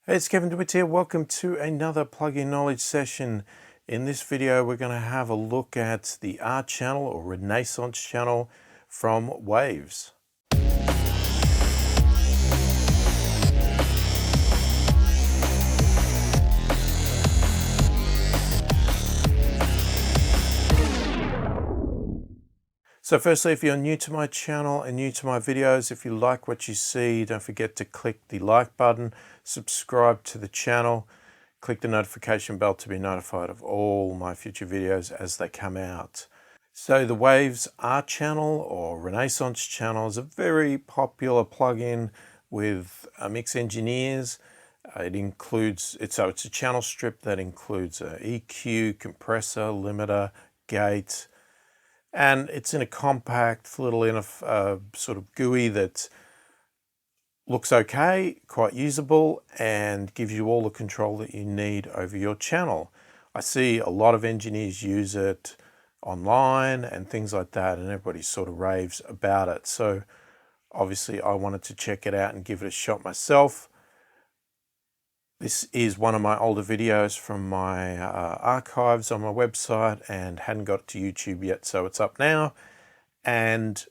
Hey, it's Kevin DeWitt here. Welcome to another plugin knowledge session. In this video, we're going to have a look at the R channel or Renaissance channel from Waves. So firstly, if you're new to my channel and new to my videos, if you like what you see, don't forget to click the like button, subscribe to the channel, click the notification bell to be notified of all my future videos as they come out. So the Waves R channel or Renaissance channel is a very popular plugin with mix engineers. It's a channel strip that includes a EQ, compressor, limiter, gate, and it's in a compact little sort of GUI that looks okay, quite usable, and gives you all the control that you need over your channel. I see a lot of engineers use it online and things like that, and everybody sort of raves about it. So obviously I wanted to check it out and give it a shot myself. This is one of my older videos from my archives on my website and hadn't got it to YouTube yet, so it's up now. And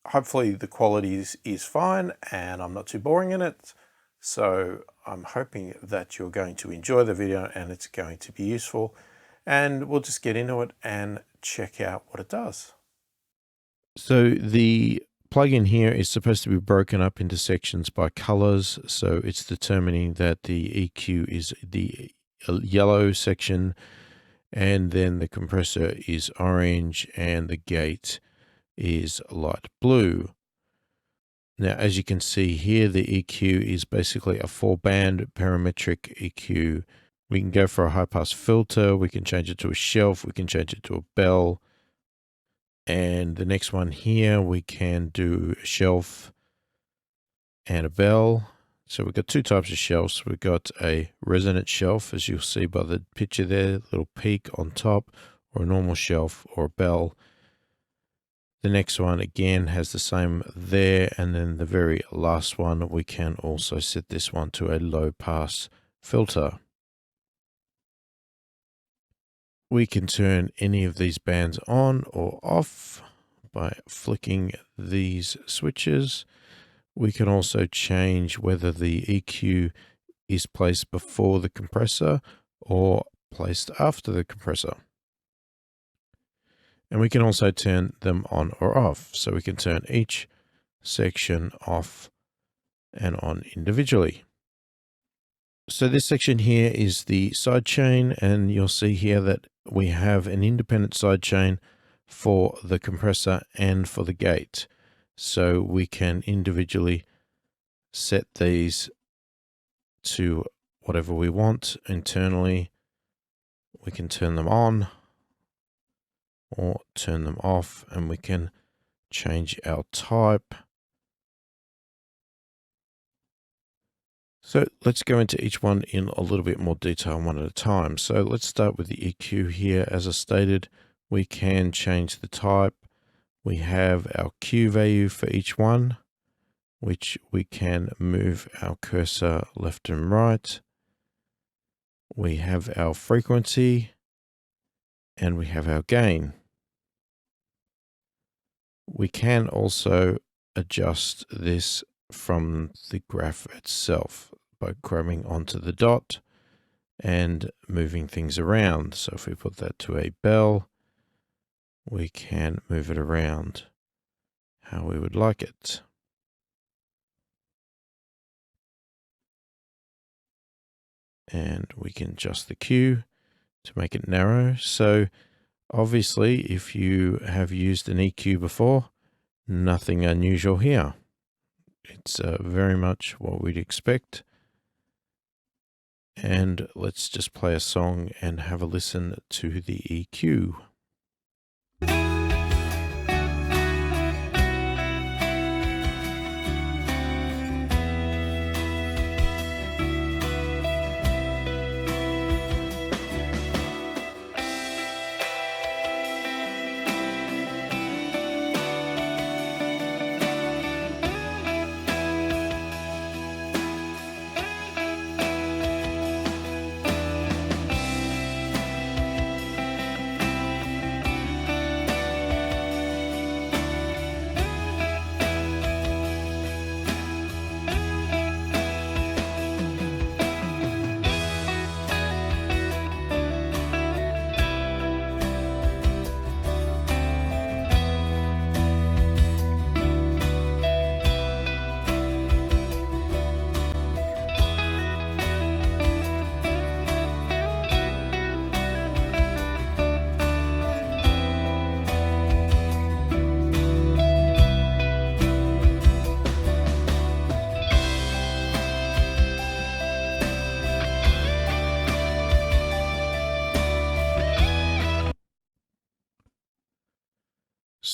hopefully the quality is fine and I'm not too boring in it. So I'm hoping that you're going to enjoy the video and it's going to be useful. And we'll just get into it and check out what it does. So the plugin here is supposed to be broken up into sections by colors. So it's determining that the EQ is the yellow section, and then the compressor is orange, and the gate is light blue. Now, as you can see here, the EQ is basically a 4-band parametric EQ. We can go for a high-pass filter. We can change it to a shelf. We can change it to a bell. And the next one here, we can do a shelf and a bell. So we've got two types of shelves. We've got a resonant shelf, as you'll see by the picture there, little peak on top, or a normal shelf or a bell. The next one again has the same there. And then the very last one, we can also set this one to a low pass filter. We can turn any of these bands on or off by flicking these switches. We can also change whether the EQ is placed before the compressor or placed after the compressor. And we can also turn them on or off. So we can turn each section off and on individually. So this section here is the sidechain, and you'll see here that we have an independent sidechain for the compressor and for the gate. So we can individually set these to whatever we want internally. We can turn them on or turn them off, and we can change our type. So let's go into each one in a little bit more detail one at a time. So let's start with the EQ here. As I stated, we can change the type. We have our Q value for each one, which we can move our cursor left and right. We have our frequency and we have our gain. We can also adjust this from the graph itself by grabbing onto the dot and moving things around. So if we put that to a bell, we can move it around how we would like it. And we can adjust the Q to make it narrow. So obviously, if you have used an EQ before, nothing unusual here. It's very much what we'd expect. And let's just play a song and have a listen to the EQ.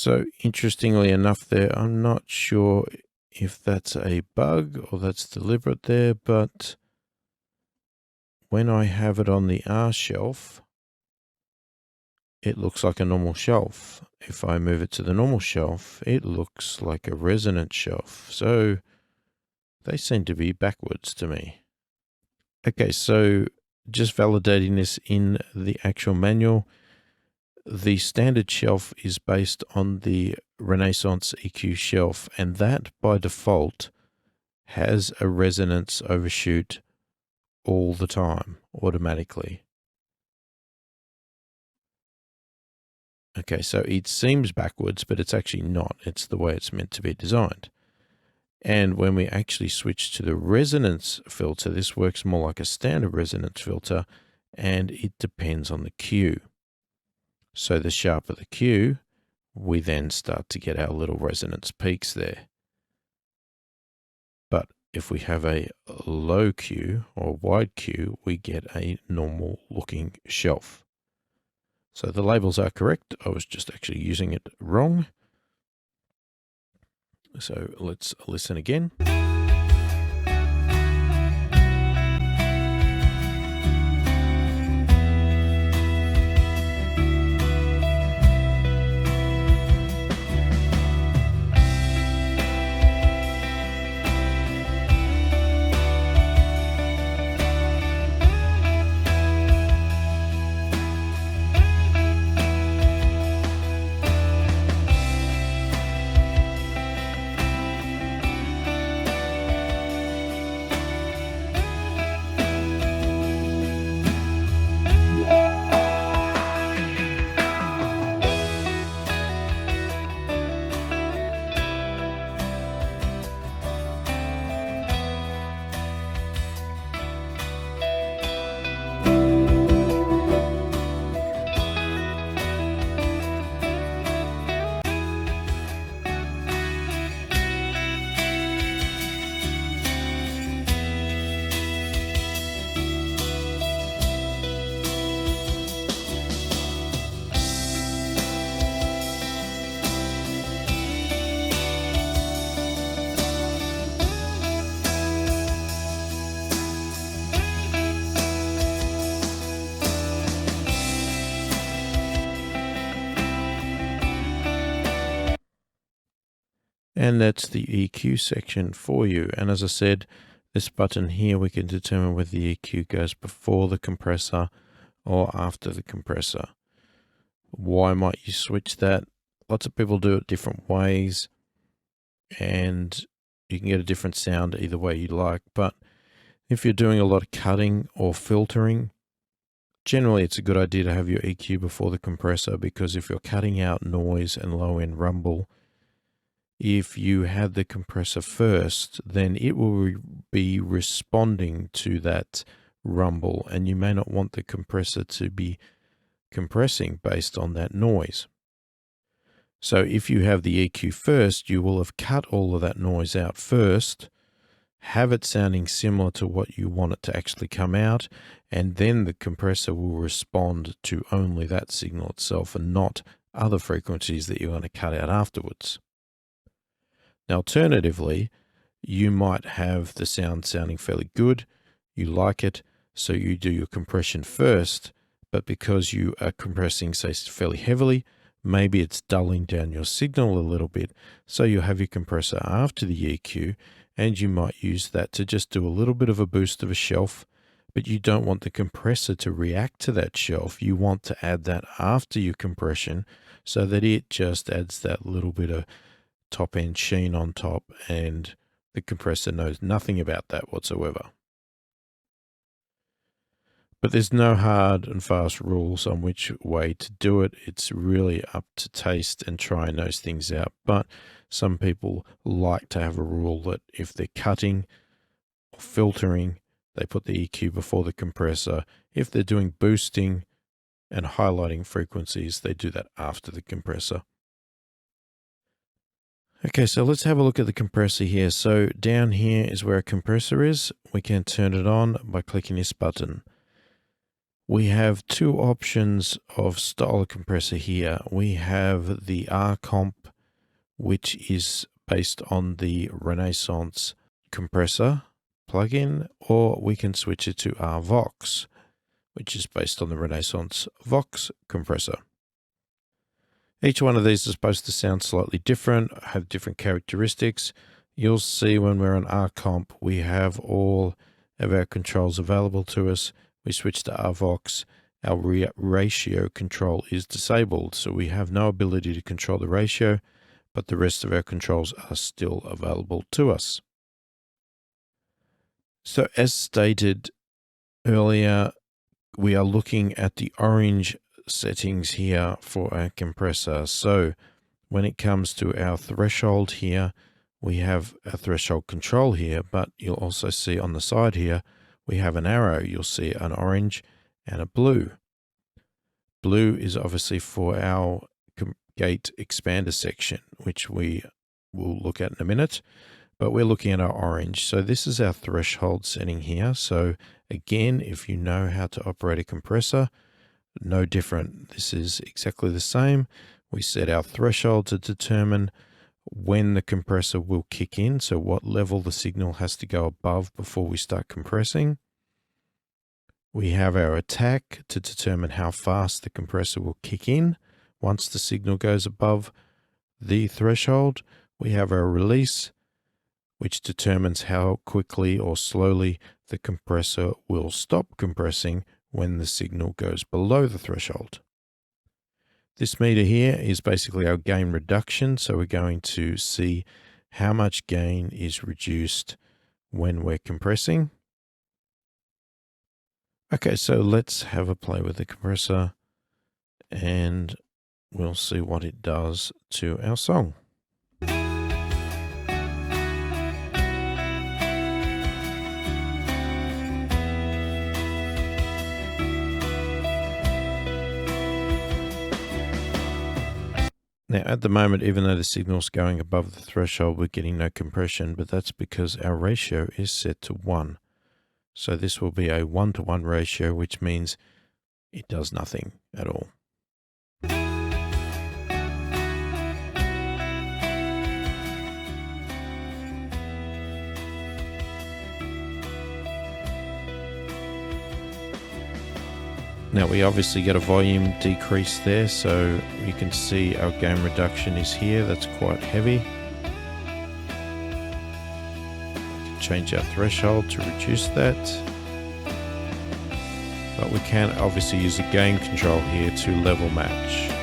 So interestingly enough there, I'm not sure if that's a bug or that's deliberate there, but when I have it on the R shelf, it looks like a normal shelf. If I move it to the normal shelf, it looks like a resonance shelf. So they seem to be backwards to me. Okay, so just validating this in the actual manual, the standard shelf is based on the Renaissance EQ shelf, and that by default has a resonance overshoot all the time, automatically. Okay, so it seems backwards, but it's actually not. It's the way it's meant to be designed. And when we actually switch to the resonance filter, this works more like a standard resonance filter, and it depends on the Q. So the sharper the Q, we then start to get our little resonance peaks there. But if we have a low Q or wide Q, we get a normal looking shelf. So the labels are correct. I was just actually using it wrong. So let's listen again. And that's the EQ section for you. And as I said, this button here, we can determine whether the EQ goes before the compressor or after the compressor. Why might you switch that? Lots of people do it different ways, and you can get a different sound either way you like. But if you're doing a lot of cutting or filtering, generally it's a good idea to have your EQ before the compressor, because if you're cutting out noise and low-end rumble, if you had the compressor first, then it will be responding to that rumble, and you may not want the compressor to be compressing based on that noise. So if you have the EQ first, you will have cut all of that noise out first, have it sounding similar to what you want it to actually come out, and then the compressor will respond to only that signal itself and not other frequencies that you're going to cut out afterwards. Now, alternatively, you might have the sound sounding fairly good, you like it, so you do your compression first, but because you are compressing, say, fairly heavily, maybe it's dulling down your signal a little bit, so you'll have your compressor after the EQ, and you might use that to just do a little bit of a boost of a shelf, but you don't want the compressor to react to that shelf. You want to add that after your compression so that it just adds that little bit of top-end sheen on top, and the compressor knows nothing about that whatsoever. But there's no hard and fast rules on which way to do it. It's really up to taste and trying those things out. But some people like to have a rule that if they're cutting or filtering, they put the EQ before the compressor. If they're doing boosting and highlighting frequencies, they do that after the compressor. Okay, so let's have a look at the compressor here. So down here is where a compressor is. We can turn it on by clicking this button. We have two options of style of compressor here. We have the R-Comp, which is based on the Renaissance Compressor plugin, or we can switch it to VOX, which is based on the Renaissance VOX compressor. Each one of these is supposed to sound slightly different, have different characteristics. You'll see when we're on R-Comp, we have all of our controls available to us. We switch to RVOX, our ratio control is disabled, so we have no ability to control the ratio, but the rest of our controls are still available to us. So as stated earlier, we are looking at the orange settings here for our compressor. So when it comes to our threshold here, we have a threshold control here, but you'll also see on the side here, we have an arrow. You'll see an orange and a blue. Blue is obviously for our gate expander section, which we will look at in a minute, but we're looking at our orange. So this is our threshold setting here. So again, if you know how to operate a compressor, no different. This is exactly the same. We set our threshold to determine when the compressor will kick in, so what level the signal has to go above before we start compressing. We have our attack to determine how fast the compressor will kick in once the signal goes above the threshold. We have our release, which determines how quickly or slowly the compressor will stop compressing when the signal goes below the threshold. This meter here is basically our gain reduction, so we're going to see how much gain is reduced when we're compressing. Okay, so let's have a play with the compressor and we'll see what it does to our song. Now, at the moment, even though the signal's going above the threshold, we're getting no compression, but that's because our ratio is set to 1. So this will be a 1-to-1 ratio, which means it does nothing at all. Now we obviously get a volume decrease there, so you can see our gain reduction is here. That's quite heavy. Change our threshold to reduce that. But we can obviously use a gain control here to level match.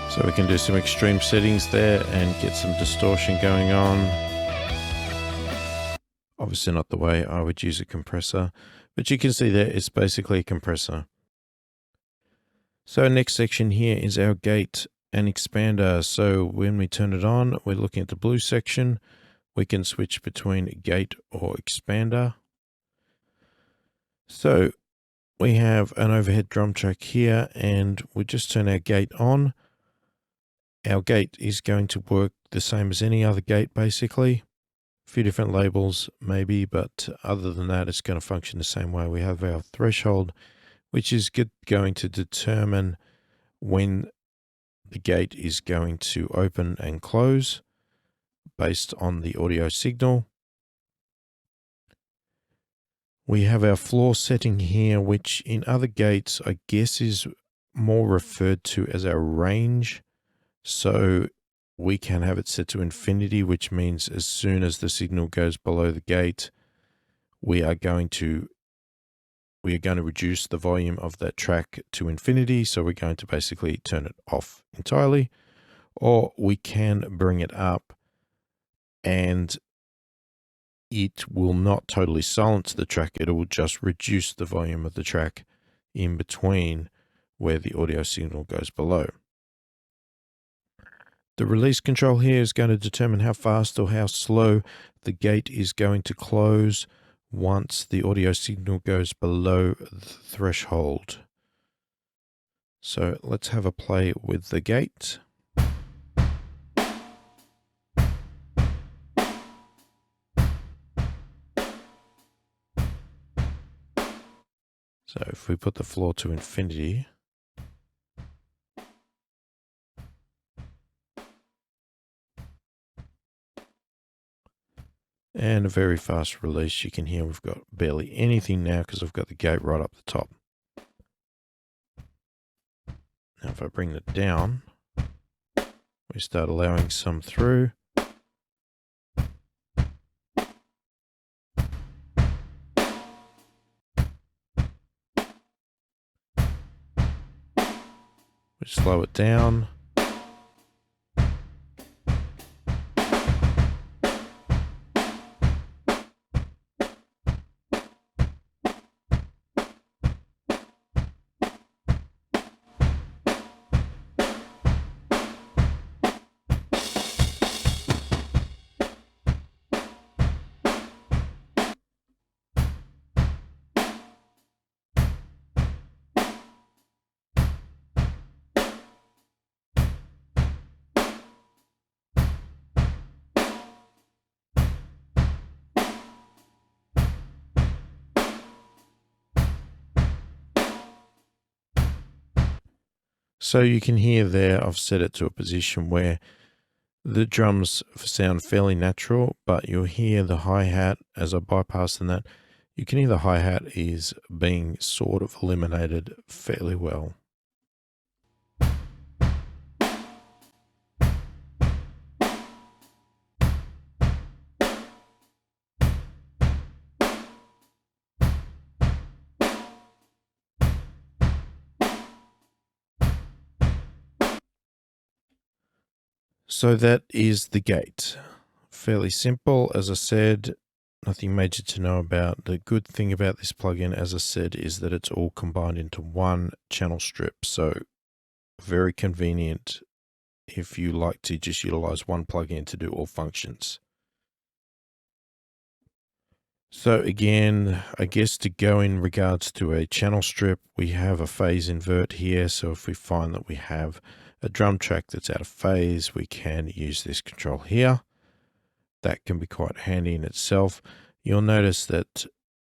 So we can do some extreme settings there and get some distortion going on. Obviously not the way I would use a compressor, but you can see there it's basically a compressor. So next section here is our gate and expander. So when we turn it on, we're looking at the blue section. We can switch between gate or expander. So we have an overhead drum track here, and we just turn our gate on. Our gate is going to work the same as any other gate, basically. A few different labels maybe, but other than that, it's going to function the same way. We have our threshold, which is going to determine when the gate is going to open and close based on the audio signal. We have our floor setting here, which in other gates, I guess, is more referred to as our range. So we can have it set to infinity, which means as soon as the signal goes below the gate, we are going to reduce the volume of that track to infinity. So we're going to basically turn it off entirely, or we can bring it up and it will not totally silence the track. It will just reduce the volume of the track in between where the audio signal goes below. The release control here is going to determine how fast or how slow the gate is going to close once the audio signal goes below the threshold. So let's have a play with the gate. So if we put the floor to infinity, and a very fast release, you can hear we've got barely anything now because we've got the gate right up the top. Now if I bring it down, we start allowing some through. We slow it down. So you can hear there, I've set it to a position where the drums sound fairly natural, but you'll hear the hi-hat as I bypass that. You can hear the hi-hat is being sort of eliminated fairly well. So that is the gate. Fairly simple, as I said, nothing major to know about. The good thing about this plugin, as I said, is that it's all combined into one channel strip. So very convenient if you like to just utilize one plugin to do all functions. So again, I guess to go in regards to a channel strip, we have a phase invert here. So if we find that we have a drum track that's out of phase, we can use this control here. That can be quite handy in itself. You'll notice that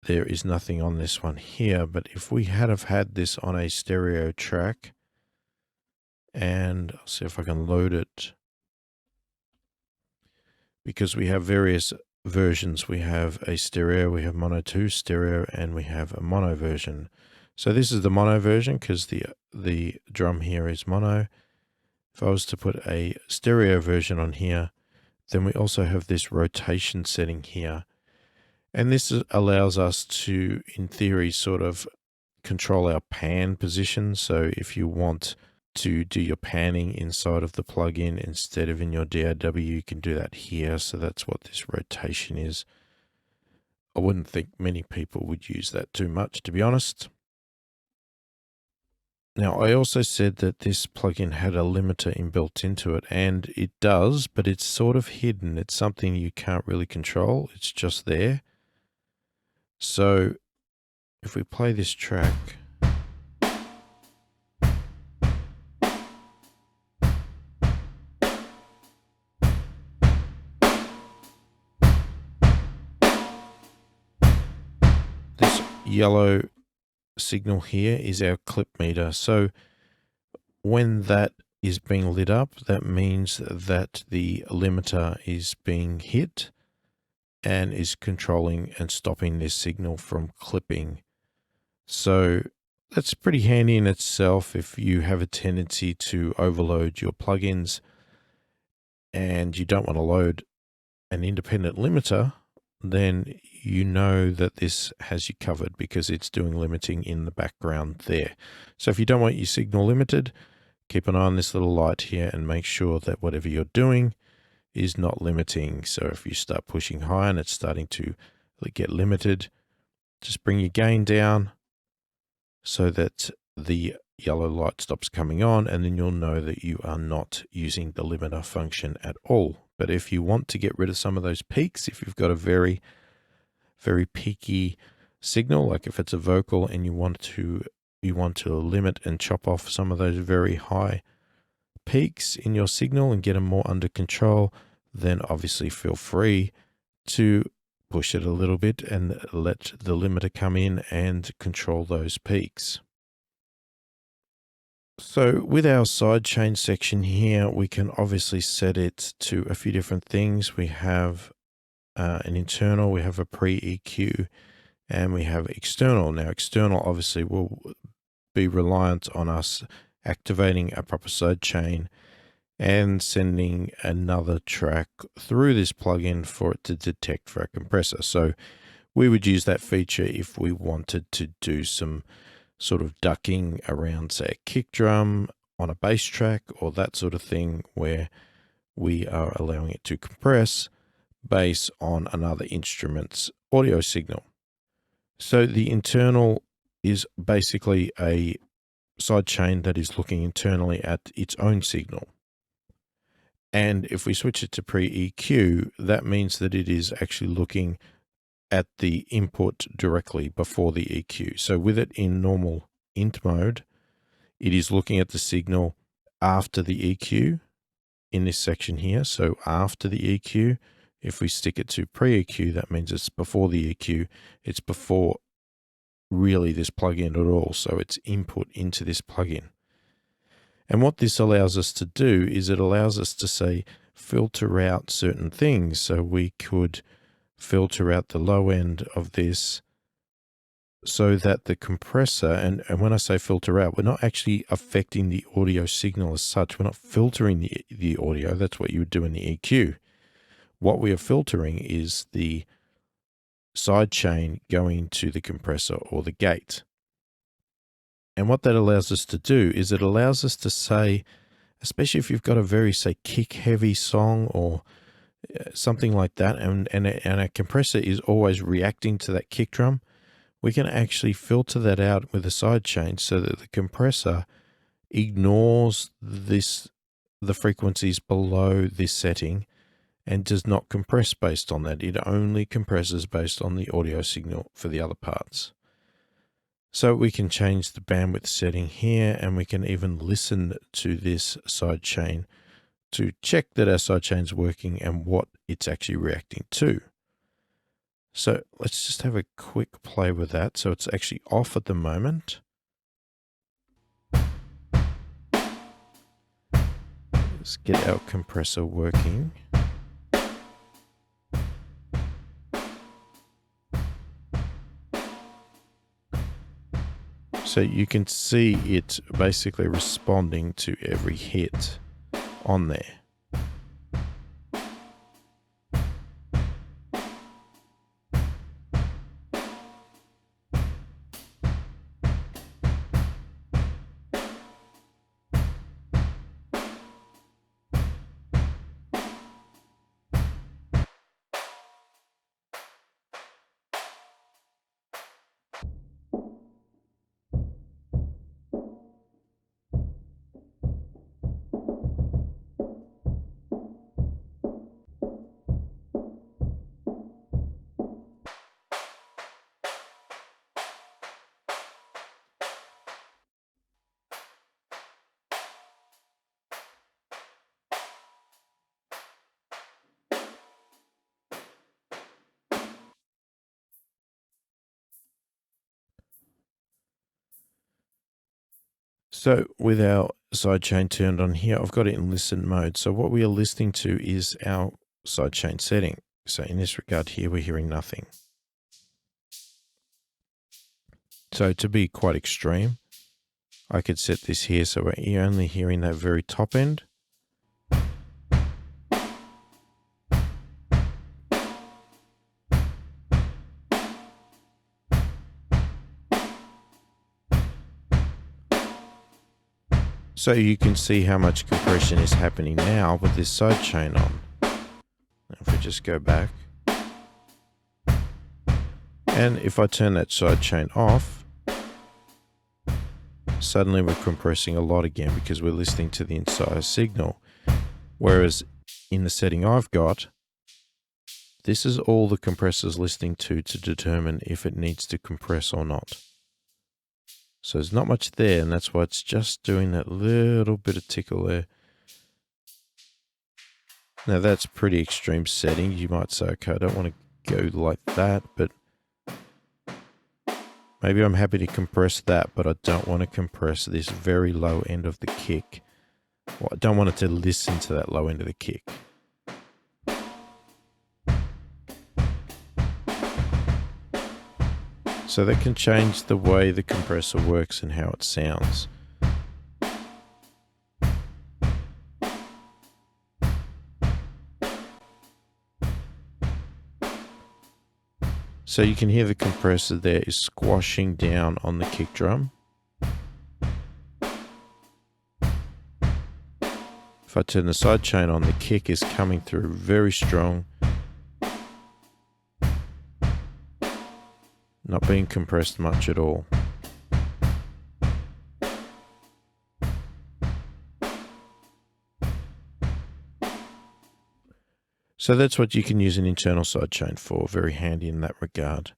there is nothing on this one here, but if we had had this on a stereo track, and I'll see if I can load it, because we have various versions. We have a stereo, we have mono 2 stereo, and we have a mono version. So this is the mono version because the drum here is mono. If I was to put a stereo version on here, then we also have this rotation setting here. And this allows us to, in theory, sort of control our pan position. So if you want to do your panning inside of the plugin instead of in your DAW, you can do that here. So that's what this rotation is. I wouldn't think many people would use that too much, to be honest. Now, I also said that this plugin had a limiter inbuilt into it, and it does, but it's sort of hidden. It's something you can't really control. It's just there. So if we play this track, yellow signal here is our clip meter. So when that is being lit up, that means that the limiter is being hit and is controlling and stopping this signal from clipping. So that's pretty handy in itself if you have a tendency to overload your plugins and you don't want to load an independent limiter, then you know that this has you covered because it's doing limiting in the background there. So if you don't want your signal limited, keep an eye on this little light here and make sure that whatever you're doing is not limiting. So if you start pushing high and it's starting to get limited, just bring your gain down so that the yellow light stops coming on, and then you'll know that you are not using the limiter function at all. But if you want to get rid of some of those peaks, if you've got a very, very peaky signal, like if it's a vocal and you want to limit and chop off some of those very high peaks in your signal and get them more under control, then obviously feel free to push it a little bit and let the limiter come in and control those peaks. So with our sidechain section here, we can obviously set it to a few different things. We have an internal, we have a pre-EQ, and we have external. Now external obviously will be reliant on us activating a proper sidechain and sending another track through this plugin for it to detect for a compressor. So we would use that feature if we wanted to do some sort of ducking around, say, a kick drum on a bass track or that sort of thing, where we are allowing it to compress based on another instrument's audio signal. So the internal is basically a sidechain that is looking internally at its own signal. And if we switch it to pre-EQ, that means that it is actually looking at the input directly before the EQ. So with it in normal int mode, it is looking at the signal after the EQ in this section here. So after the EQ, if we stick it to pre-EQ, that means it's before the EQ. It's before really this plugin at all. So it's input into this plugin. And what this allows us to do is it allows us to say, filter out certain things. So we could filter out the low end of this so that the compressor, and when I say filter out, we're not actually affecting the audio signal as such. We're not filtering the audio. That's what you would do in the EQ. What we are filtering is the sidechain going to the compressor or the gate. And what that allows us to do is it allows us to say, especially if you've got a very, say, kick-heavy song or something like that, and a compressor is always reacting to that kick drum, we can actually filter that out with a sidechain so that the compressor ignores the frequencies below this setting and does not compress based on that. It only compresses based on the audio signal for the other parts. So we can change the bandwidth setting here, and we can even listen to this sidechain to check that our sidechain is working and what it's actually reacting to. So let's just have a quick play with that. So it's actually off at the moment. Let's get our compressor working. So you can see it basically responding to every hit on there. So with our sidechain turned on here, I've got it in listen mode. So what we are listening to is our sidechain setting. So in this regard here, we're hearing nothing. So to be quite extreme, I could set this here so we're only hearing that very top end. So you can see how much compression is happening now with this sidechain on. If we just go back, and if I turn that sidechain off, suddenly we're compressing a lot again because we're listening to the entire signal. Whereas in the setting I've got, this is all the compressor's listening to determine if it needs to compress or not. So there's not much there, and that's why it's just doing that little bit of tickle there. Now that's pretty extreme setting. You might say, okay, I don't want to go like that, but maybe I'm happy to compress that, but I don't want to compress this very low end of the kick. Well, I don't want it to listen to that low end of the kick. So that can change the way the compressor works and how it sounds. So you can hear the compressor there is squashing down on the kick drum. If I turn the sidechain on, the kick is coming through very strong. Not being compressed much at all. So that's what you can use an internal sidechain for, very handy in that regard.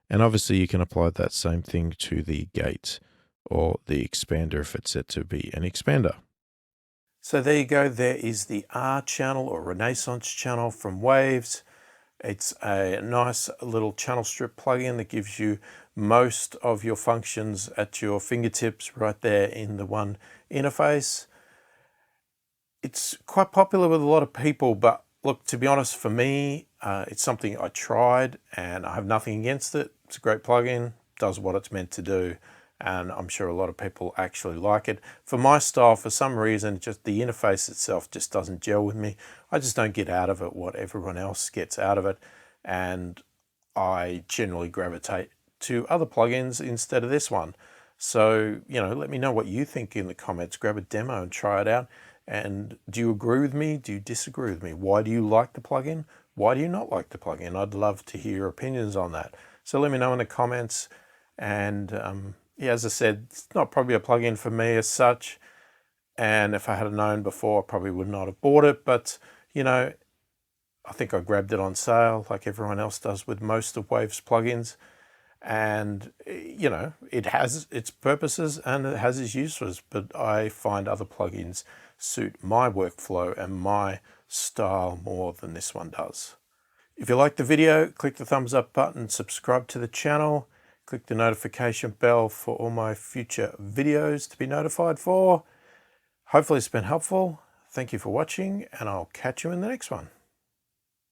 And obviously you can apply that same thing to the gate or the expander if it's set to be an expander. So there you go, there is the R channel or Renaissance channel from Waves. It's a nice little channel strip plugin that gives you most of your functions at your fingertips right there in the one interface. It's quite popular with a lot of people, but look, to be honest, for me, it's something I tried and I have nothing against it. It's a great plugin, does what it's meant to do, and I'm sure a lot of people actually like it. For my style, for some reason, just the interface itself just doesn't gel with me. I just don't get out of it what everyone else gets out of it, and I generally gravitate to other plugins instead of this one. So, you know, let me know what you think in the comments. Grab a demo and try it out. And do you agree with me? Do you disagree with me? Why do you like the plugin? Why do you not like the plugin? I'd love to hear your opinions on that. So let me know in the comments. And yeah, as I said, it's not probably a plugin for me as such. And if I had known before, I probably would not have bought it. But, you know, I think I grabbed it on sale like everyone else does with most of Waves plugins. And, you know, it has its purposes and it has its uses, but I find other plugins suit my workflow and my style more than this one does. If you liked the video, click the thumbs up button, subscribe to the channel, click the notification bell for all my future videos to be notified for. Hopefully it's been helpful. Thank you for watching, and I'll catch you in the next one.